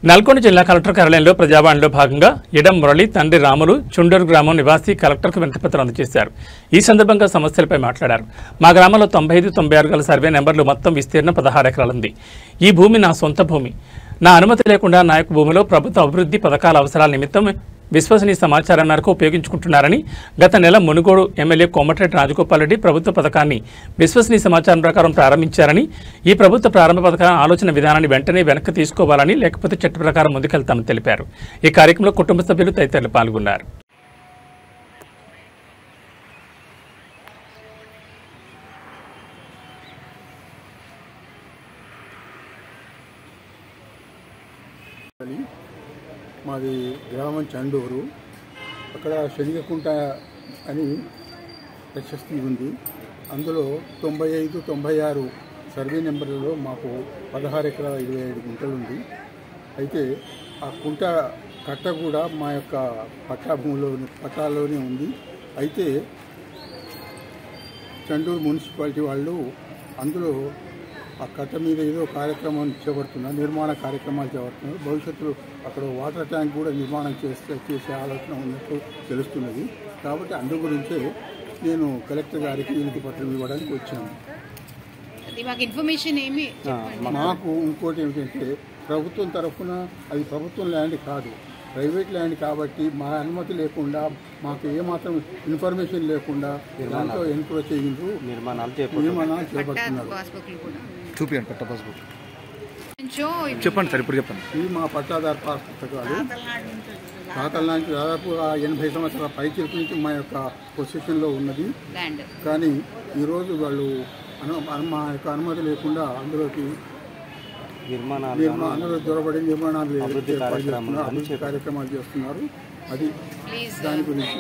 నల్గొండ జిల్లా కలెక్టర్ కార్యాలయంలో ప్రజావాణిలో భాగంగా ఇడం మురళి తండ్రి రాములు చుండూరు గ్రామం నివాసి కలెక్టర్కు వినతిపత్రం అందజేశారు. ఈ సందర్భంగా సమస్యలపై మాట్లాడారు. మా గ్రామంలో 95-96 గల సర్వే నెంబర్లు మొత్తం విస్తీర్ణం 16 ఎకరాలుంది. ఈ భూమి నా సొంత భూమి. నా అనుమతి లేకుండా నా యొక్క భూమిలో ప్రభుత్వ అభివృద్ధి పథకాల అవసరాల నిమిత్తం విశ్వసనీయ సమాచారం మేరకు ఉపయోగించుకుంటున్నారని గత నెల మునుగోడు ఎమ్మెల్యే కోమటిరెడ్డి రాజగోపాల్ రెడ్డి ప్రభుత్వ పథకాన్ని విశ్వసనీయ సమాచారం ప్రకారం ప్రారంభించారని, ఈ ప్రభుత్వ ప్రారంభ పథక ఆలోచన విధానాన్ని వెంటనే వెనక్కి తీసుకోవాలని, లేకపోతే చట్ట ప్రకారం ముందుకెళ్తామని తెలిపారు. ఈ కార్యక్రమంలో కుటుంబ సభ్యులు తదితరులు పాల్గొన్నారు. మాది గ్రామం చండూరు. అక్కడ శనిగకుంట అని ప్రశస్తి ఉంది. అందులో 95-96 సర్వే నెంబర్లలో మాకు 16 ఎకరాల 27 గుంటలు ఉంది. అయితే ఆ కుంట కట్ట కూడా మా యొక్క పట్టాల్లోనే ఉంది. అయితే చండూరు మున్సిపాలిటీ వాళ్ళు అందులో ఆ కట్ట మీద ఏదో కార్యక్రమం చేపడుతున్నారు, నిర్మాణ కార్యక్రమాలు చేపడుతున్నారు. భవిష్యత్తులో అక్కడ వాటర్ ట్యాంక్ కూడా నిర్మాణం చేసే ఆలోచన ఉన్నట్టు తెలుస్తున్నది. కాబట్టి అందు గురించే నేను కలెక్టర్ గారికి వినతి పత్రం ఇవ్వడానికి వచ్చాను. మాకు ఇంకోటి ఏమిటంటే, ప్రభుత్వం తరఫున అది ప్రభుత్వం ల్యాండ్ కాదు, ప్రైవేట్ ల్యాండ్ కాబట్టి మా అనుమతి లేకుండా, మాకు ఏమాత్రం ఇన్ఫర్మేషన్ లేకుండా దాంట్లో ఎన్క్రోచ్ చేయించు నిర్మాణాలు చేపడుతున్నారు. చూపించండి పట్టా పాస్బుక్ చెప్పండి సార్. ఇప్పుడు చెప్పండి. ఇవి మా పట్టాదారు పాస్ పుస్తకాలు. తాతల నుంచి దాదాపు 80 సంవత్సరాల పైచిలుకు నుంచి మా యొక్క పొజిషన్లో ఉన్నది. కానీ ఈరోజు వాళ్ళు మా యొక్క అనుమతి లేకుండా అందులోకి అందులో దొరబడి నిర్మాణాలు కార్యక్రమాలు చేస్తున్నారు. అది దాని గురించి